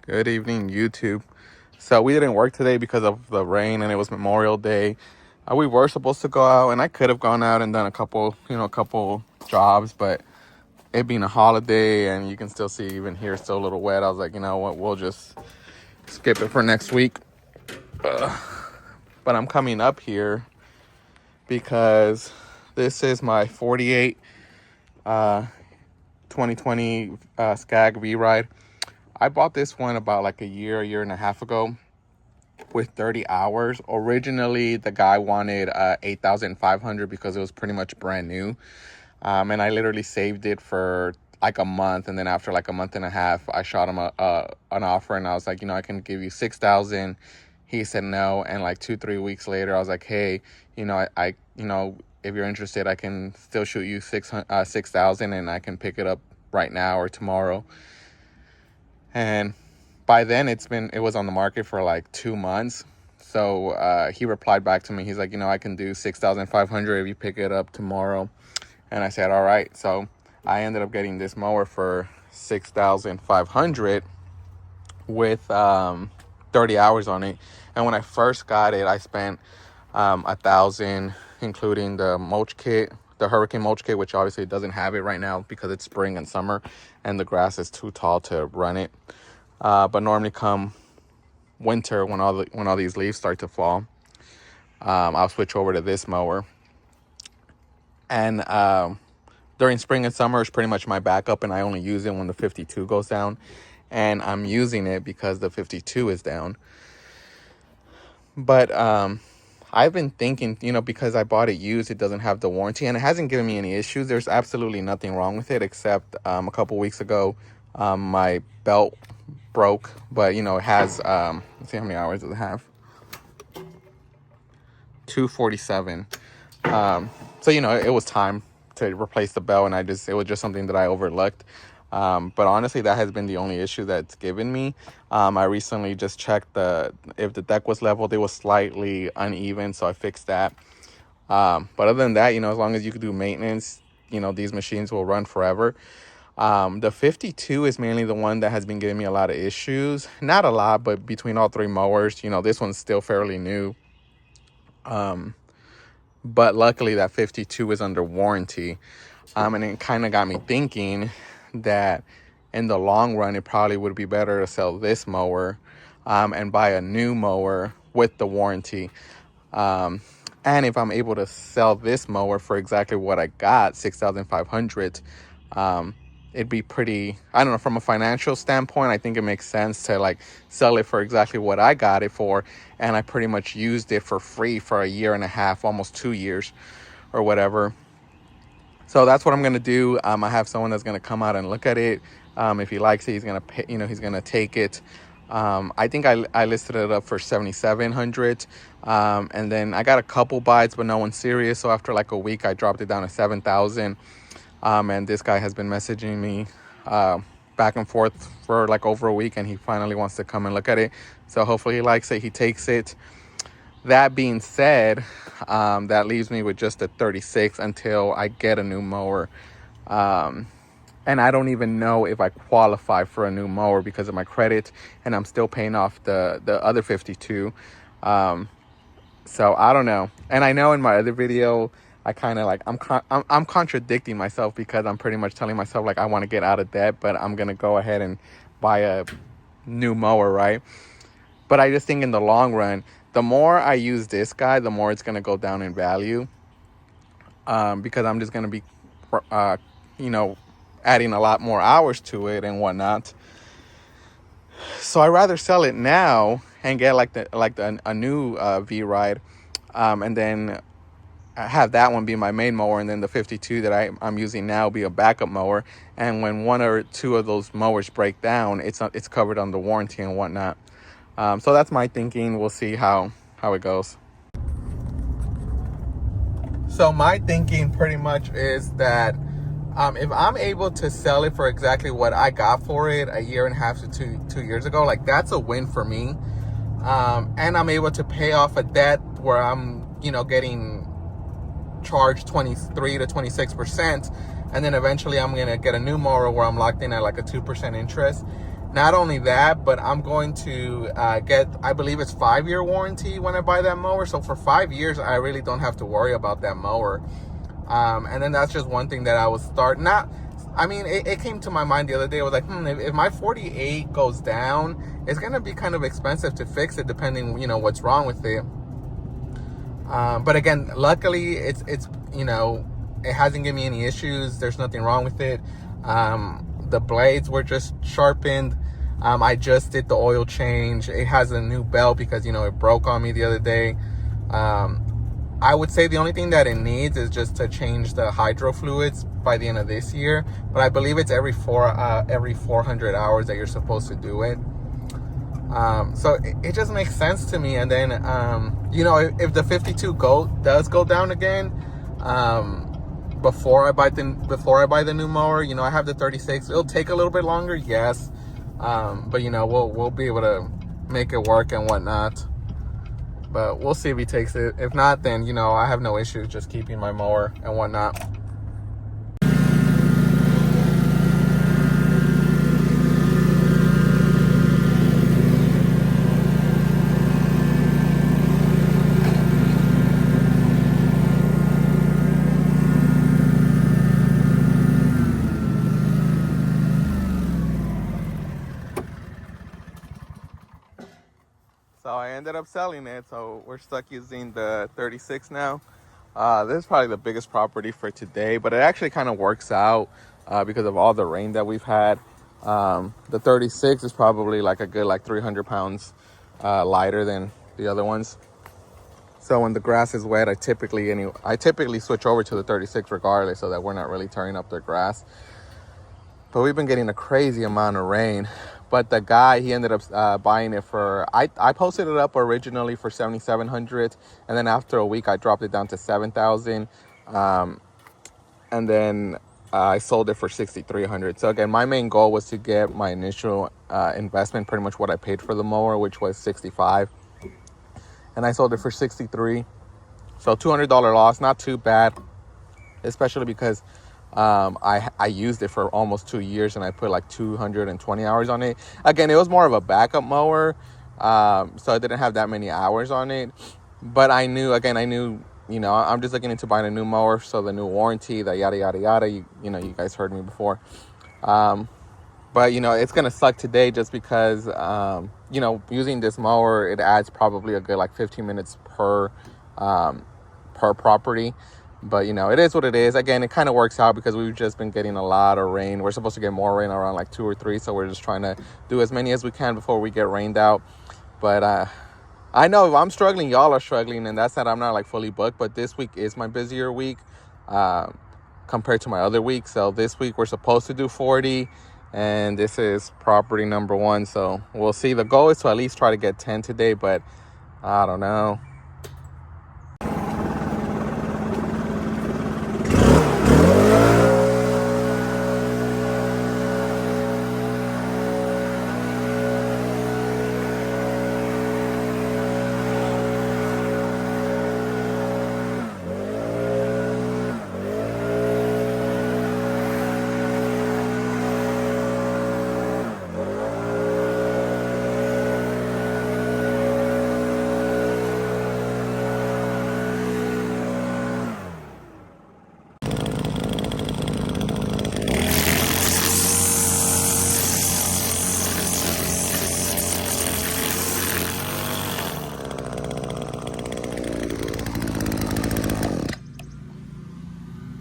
Good evening, YouTube. So we didn't work today because of the rain and it was Memorial Day. We were supposed to go out and I could have gone out and done a couple jobs, but it being a holiday and you can still see even here it's still a little wet. I was like, you know what, we'll just skip it for next week. But I'm coming up here because this is my 48 2020 Skag V-Ride. I bought this one about like a year and a half ago with 30 hours. Originally, the guy wanted 8,500 because it was pretty much brand new. And I literally saved it for like a month. And then after like a month and a half, I shot him an offer and I was like, I can give you 6,000. He said no. And like 2-3 weeks later, I was like, hey, I if you're interested, I can still shoot you 6,000 and I can pick it up right now or tomorrow. And by then it was on the market for like 2 months. So he replied back to me. He's like, I can do 6,500 if you pick it up tomorrow. And I said, all right. So I ended up getting this mower for 6,500 with 30 hours on it. And when I first got it, I spent 1,000, including the mulch kit, the hurricane mulch kit, which obviously doesn't have it right now because it's spring and summer and the grass is too tall to run it. But normally come winter, when all these leaves start to fall, I'll switch over to this mower. And during spring and summer, it's pretty much my backup, and I only use it when the 52 goes down. And I'm using it because the 52 is down. But I've been thinking, because I bought it used, it doesn't have the warranty, and it hasn't given me any issues. There's absolutely nothing wrong with it, except a couple weeks ago, my belt broke. But, it has, let's see how many hours does it have? 247. So, it was time to replace the belt, and it was just something that I overlooked. But honestly, that has been the only issue that's given me. I recently just checked if the deck was leveled, it was slightly uneven, so I fixed that. But other than that, as long as you can do maintenance, these machines will run forever. The 52 is mainly the one that has been giving me a lot of issues. Not a lot, but between all three mowers, this one's still fairly new. But luckily that 52 is under warranty. And it kind of got me thinking that in the long run, it probably would be better to sell this mower and buy a new mower with the warranty. And if I'm able to sell this mower for exactly what I got, 6,500, it'd be pretty, I don't know, from a financial standpoint, I think it makes sense to like sell it for exactly what I got it for. And I pretty much used it for free for a year and a half, almost 2 years or whatever. So that's what I'm going to do. I have someone that's going to come out and look at it. If he likes it, he's going to pay, he's going to take it. I think I listed it up for 7,700. And then I got a couple bites, but no one's serious. So after like a week, I dropped it down to 7,000. And this guy has been messaging me back and forth for like over a week, and he finally wants to come and look at it. So hopefully he likes it. He takes it. That being said, that leaves me with just a 36 until I get a new mower. And I don't even know if I qualify for a new mower because of my credit, and I'm still paying off the other 52. So I don't know. And I know in my other video, I kind of like, I'm contradicting myself because I'm pretty much telling myself like I want to get out of debt, but I'm going to go ahead and buy a new mower, right? But I just think in the long run, the more I use this guy, the more it's going to go down in value, because I'm just going to be, adding a lot more hours to it and whatnot. So I'd rather sell it now and get a new V-Ride, and then have that one be my main mower, and then the 52 that I'm using now be a backup mower. And when one or two of those mowers break down, it's covered under warranty and whatnot. So that's my thinking. We'll see how it goes. So my thinking pretty much is that if I'm able to sell it for exactly what I got for it a year and a half to 2 years ago, like that's a win for me. And I'm able to pay off a debt where I'm, getting charged 23 to 26%. And then eventually I'm going to get a new mower where I'm locked in at like a 2% interest. Not only that, but I'm going to get, I believe it's 5-year warranty when I buy that mower. So for 5 years, I really don't have to worry about that mower. And then that's just one thing that I was it came to my mind the other day. I was like, if my 48 goes down, it's going to be kind of expensive to fix it depending, what's wrong with it. But again, luckily it's, it hasn't given me any issues. There's nothing wrong with it. The blades were just sharpened. I just did the oil change. It has a new belt because, it broke on me the other day. I would say the only thing that it needs is just to change the hydro fluids by the end of this year. But I believe it's every 400 hours that you're supposed to do it. So it just makes sense to me. And then, if the 52 does go down again, before I buy the new mower, I have the 36. It'll take a little bit longer, yes. But we'll be able to make it work and whatnot. But we'll see if he takes it. If not, then I have no issues just keeping my mower and whatnot. So I ended up selling it, so we're stuck using the 36 now. This is probably the biggest property for today, but it actually kind of works out because of all the rain that we've had. The 36 is probably like a good 300 pounds lighter than the other ones. So when the grass is wet, I typically switch over to the 36 regardless, so that we're not really tearing up their grass. But we've been getting a crazy amount of rain. But the guy, he ended up buying it for, I posted it up originally for $7,700, and then after a week I dropped it down to $7,000, and then I sold it for $6,300. So again, my main goal was to get my initial investment, pretty much what I paid for the mower, which was $65, and I sold it for $63. So $200 loss, not too bad, especially because I used it for almost 2 years and I put like 220 hours on it. Again, it was more of a backup mower, so I didn't have that many hours on it. But I knew, I'm just looking into buying a new mower, so the new warranty, the yada yada yada. You guys heard me before. But it's gonna suck today just because using this mower, it adds probably a good 15 minutes per property. But it is what it is. Again, it kind of works out because we've just been getting a lot of rain. We're supposed to get more rain around 2 or 3, so we're just trying to do as many as we can before we get rained out. But I know if I'm struggling, y'all are struggling, and that's that I'm not fully booked. But this week is my busier week compared to my other week. So this week we're supposed to do 40, and this is property number 1. So we'll see. The goal is to at least try to get 10 today, but I don't know.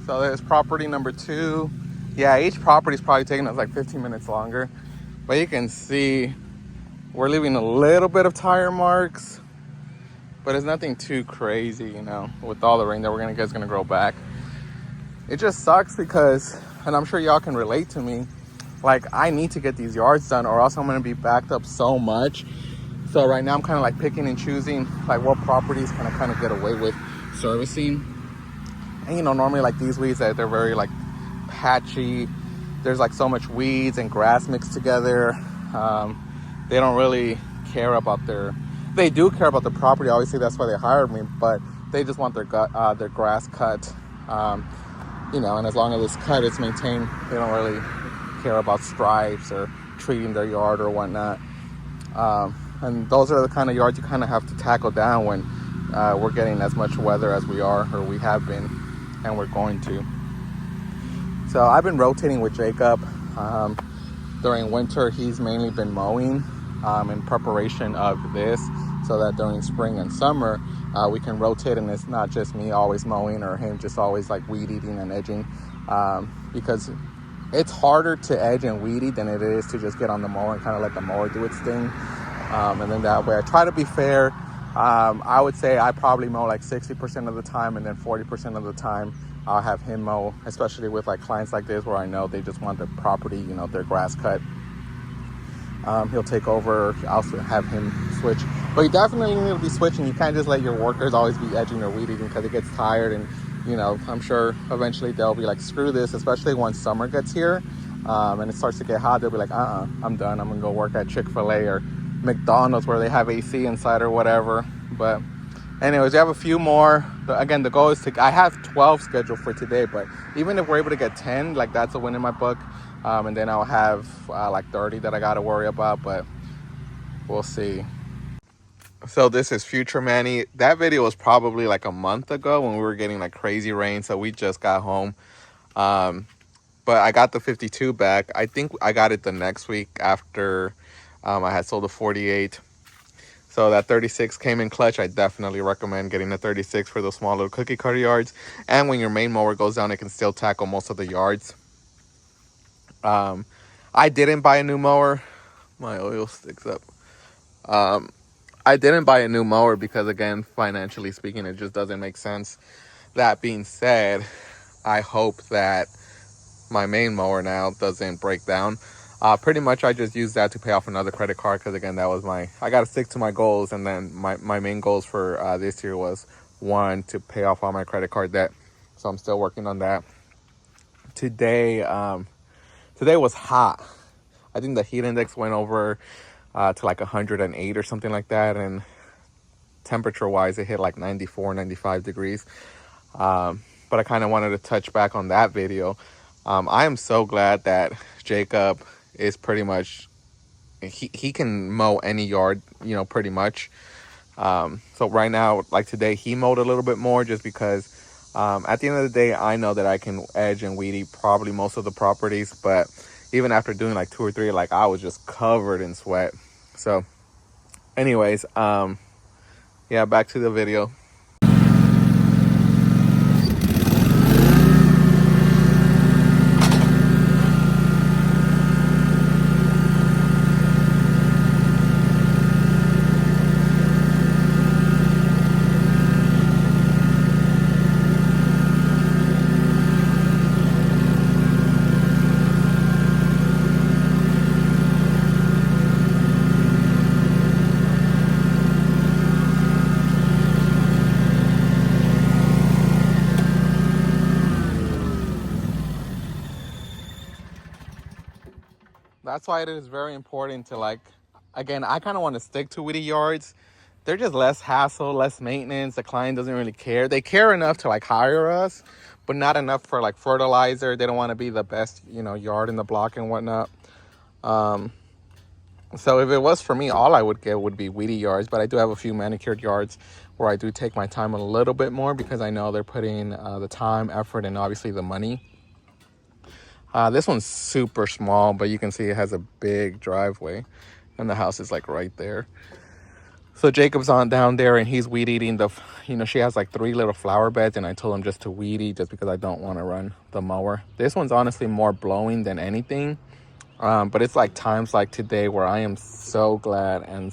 So there's property number 2. Yeah, each property is probably taking us 15 minutes longer. But you can see we're leaving a little bit of tire marks. But it's nothing too crazy, with all the rain that we're going to get, it's going to grow back. It just sucks because, and I'm sure y'all can relate to me, I need to get these yards done or else I'm going to be backed up so much. So right now I'm kind of picking and choosing what properties can I kind of get away with servicing. And normally these weeds, they're very patchy. There's so much weeds and grass mixed together. They don't really care about they do care about the property. Obviously that's why they hired me, but they just want their grass cut. And as long as it's cut, it's maintained. They don't really care about stripes or treating their yard or whatnot. And those are the kind of yards you kind of have to tackle down when we're getting as much weather as we are, or we have been, and we're going to. So I've been rotating with Jacob. During winter, he's mainly been mowing in preparation of this, so that during spring and summer, we can rotate, and it's not just me always mowing or him just always like weed eating and edging, because it's harder to edge and weed eat than it is to just get on the mower and kind of let the mower do its thing. And then that way I try to be fair. I would say I probably mow like 60% of the time, and then 40% of the time I'll have him mow, especially with like clients like this where I know they just want the property, you know, their grass cut. He'll take over. I'll also have him switch. But you definitely need to be switching. You can't just let your workers always be edging or weed eating, because it gets tired. And, you know, I'm sure eventually they'll be like, screw this, especially once summer gets here and it starts to get hot. They'll be like, I'm done. I'm going to go work at Chick-fil-A or McDonald's where they have AC inside or whatever. But anyways, we have a few more. Again, the goal is I have 12 scheduled for today, but even if we're able to get 10, like that's a win in my book. And then I'll have like 30 that I got to worry about, but we'll see. So this is Future Manny. That video was probably like a month ago when we were getting like crazy rain. So we just got home. But I got the 52 back. I think I got it the next week after I had sold the 48. So that 36 came in clutch. I definitely recommend getting the 36 for those small little cookie cutter yards. And when your main mower goes down, it can still tackle most of the yards. I didn't buy a new mower. My oil sticks up. I didn't buy a new mower because, again, financially speaking, it just doesn't make sense. That being said, I hope that my main mower now doesn't break down. Pretty much I just used that to pay off another credit card, because again, that was I got to stick to my goals. And then my main goals for this year was, one, to pay off all my credit card debt. So I'm still working on that. Today was hot. I think the heat index went over to like 108 or something like that. And temperature wise, it hit like 94, 95 degrees. But I kind of wanted to touch back on that video. I am so glad that Jacob is pretty much, he can mow any yard, you know, pretty much. So right now, like today, he mowed a little bit more just because at the end of the day, I know that I can edge and weed eat probably most of the properties. But even after doing like 2 or 3, like I was just covered in sweat. So anyways, yeah, back to the video. That's why it is very important to, like, again, I kind of want to stick to weedy yards. They're just less hassle, less maintenance. The client doesn't really care. They care enough to like hire us, but not enough for like fertilizer. They don't want to be the best, you know, yard in the block and whatnot. So if it was for me, all I would get would be weedy yards. But I do have a few manicured yards where I do take my time a little bit more, because I know they're putting the time, effort, and obviously the money. This one's super small, but you can see it has a big driveway, and the house is like right there. So Jacob's on down there, and he's weed eating she has like 3 little flower beds, and I told him just to weed eat just because I don't want to run the mower. This one's honestly more blowing than anything. But it's like times like today where I am so glad and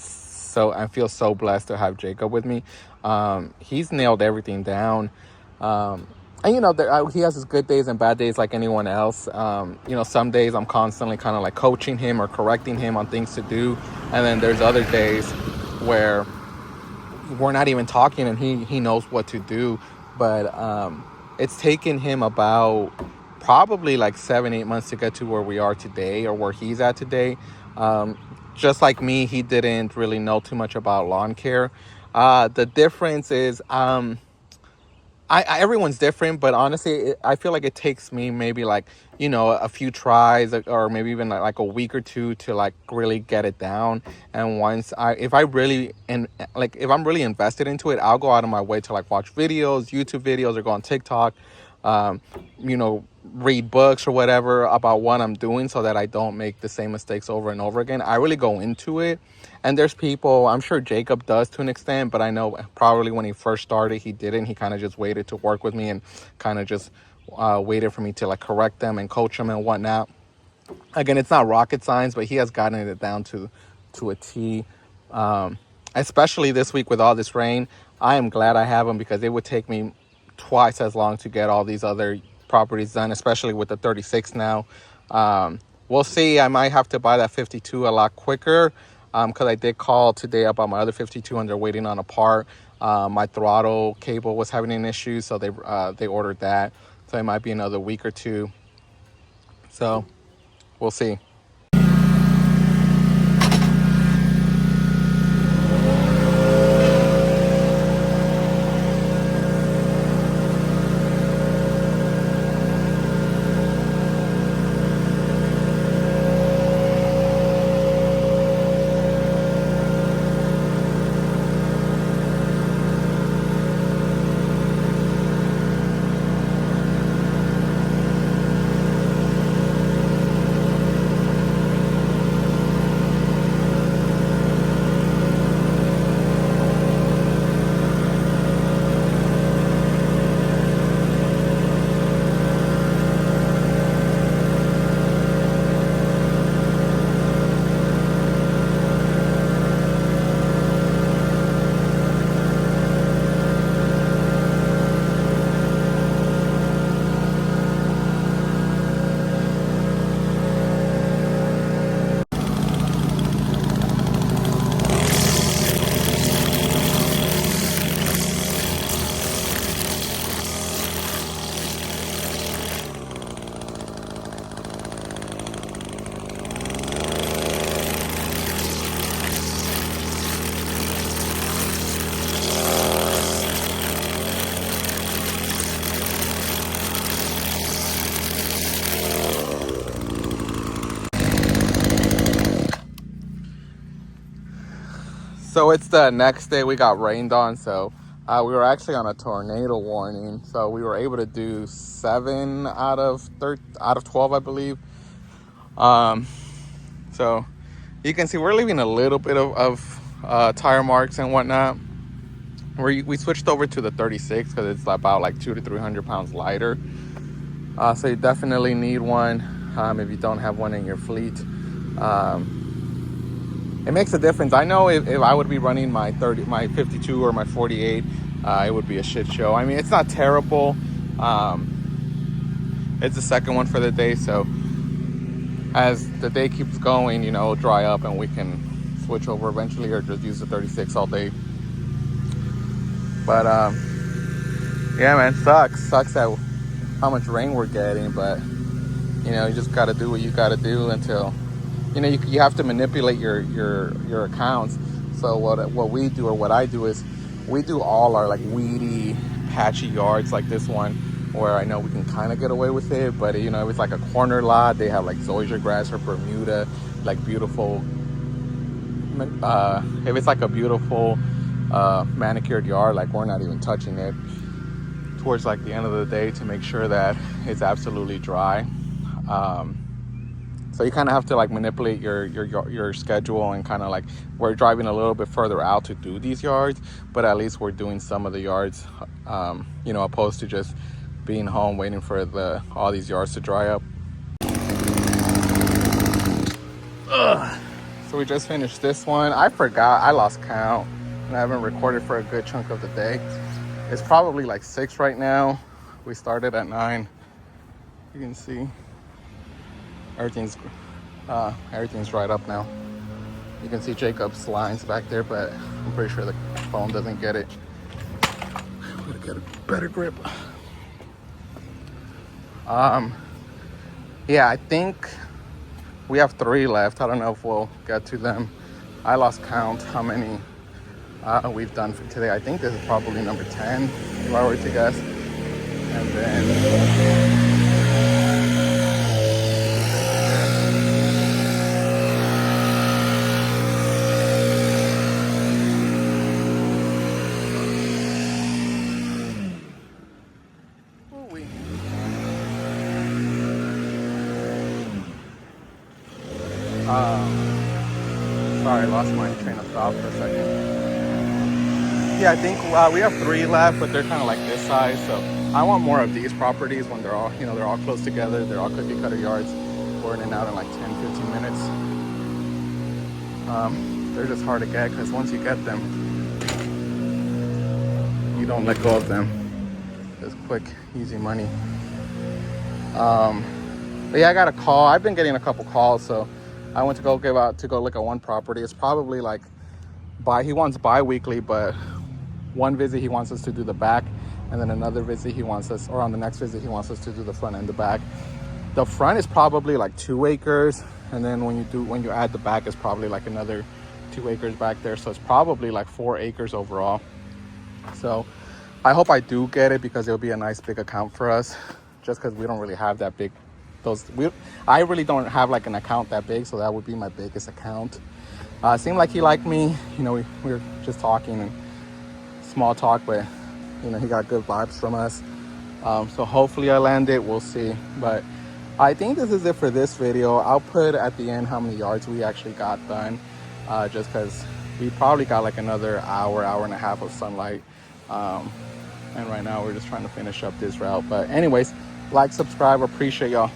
I feel so blessed to have Jacob with me. He's nailed everything down. And, you know, he has his good days and bad days like anyone else. You know, some days I'm constantly kind of like coaching him or correcting him on things to do. And then there's other days where we're not even talking and he knows what to do. But it's taken him about probably like 7-8 months to get to where we are today, or where he's at today. Just like me, he didn't really know too much about lawn care. The difference is Everyone's different, but honestly, I feel like it takes me maybe like, a few tries, or maybe even like a week or two to like really get it down. And if I really, and like, if I'm really invested into it, I'll go out of my way to like watch videos, YouTube videos, or go on TikTok, um, read books or whatever about what I'm doing so that I don't make the same mistakes over and over again. I really go into it. And there's people, I'm sure Jacob does to an extent, but I know probably when he first started, he didn't. He kind of just waited to work with me and kind of just waited for me to like correct them and coach them and whatnot. Again, it's not rocket science, but he has gotten it down to a T. Especially this week with all this rain, I am glad I have him, because it would take me twice as long to get all these other properties done, especially with the 36 now. We'll see. I might have to buy that 52 a lot quicker, because I did call today about my other 52 and they're waiting on a part. My throttle cable was having an issue, so they ordered that. So it might be another week or two. So we'll see. So it's the next day. We got rained on, so we were actually on a tornado warning. So we were able to do 7 out of 12, I believe. So you can see we're leaving a little bit of tire marks and whatnot. We switched over to the 36 because it's about like 200 to 300 pounds lighter. So you definitely need one if you don't have one in your fleet. It makes a difference. I know if I would be running my 52 or my 48, it would be a shit show. I mean, it's not terrible. It's the second one for the day, so as the day keeps going, it'll dry up and we can switch over eventually, or just use the 36 all day. But yeah, man, sucks that how much rain we're getting, but you just got to do what you got to do until you have to manipulate your accounts. So what we do, or what I do, is we do all our like weedy, patchy yards like this one, where I know we can kind of get away with it. But if it's like a corner lot, they have like zoysia grass or Bermuda, like beautiful. If it's like a beautiful manicured yard, like we're not even touching it towards like the end of the day to make sure that it's absolutely dry. So you kind of have to like manipulate your schedule, and kind of like, we're driving a little bit further out to do these yards, but at least we're doing some of the yards, opposed to just being home waiting for all these yards to dry up. Ugh. So we just finished this one. I forgot, I lost count, and I haven't recorded for a good chunk of the day. It's probably like 6 right now. We started at 9. You can see everything's dried up now. You can see Jacob's lines back there, but I'm pretty sure the phone doesn't get it. I'm gonna get a better grip. Yeah, I think we have 3 left. I don't know if we'll get to them. I lost count how many we've done for today. I think this is probably number 10, if I were to guess. And then sorry, I lost my train of thought for a second. Yeah, I think we have 3 left, but they're kind of like this size. So I want more of these properties when they're all, they're all close together. They're all cookie cutter yards. We're in and out in like 10, 15 minutes. They're just hard to get because once you get them, you don't let go of them. It's quick, easy money. But yeah, I got a call. I've been getting a couple calls, so I went to go look at one property. It's probably like he wants bi-weekly, but one visit he wants us to do the back, and then another visit on the next visit he wants us to do the front and the back. The front is probably like 2 acres, and then when you add the back, it's probably like another 2 acres back there. So it's probably like 4 acres overall. So I hope I do get it because it'll be a nice big account for us, just because we don't really have that big. I really don't have like an account that big, so that would be my biggest account. Seemed like he liked me. We were just talking and small talk, but he got good vibes from us. So hopefully I land it. We'll see. But I think this is it for this video. I'll put at the end how many yards we actually got done, just because we probably got like another hour and a half of sunlight. And right now we're just trying to finish up this route. But anyways, like, subscribe, appreciate y'all.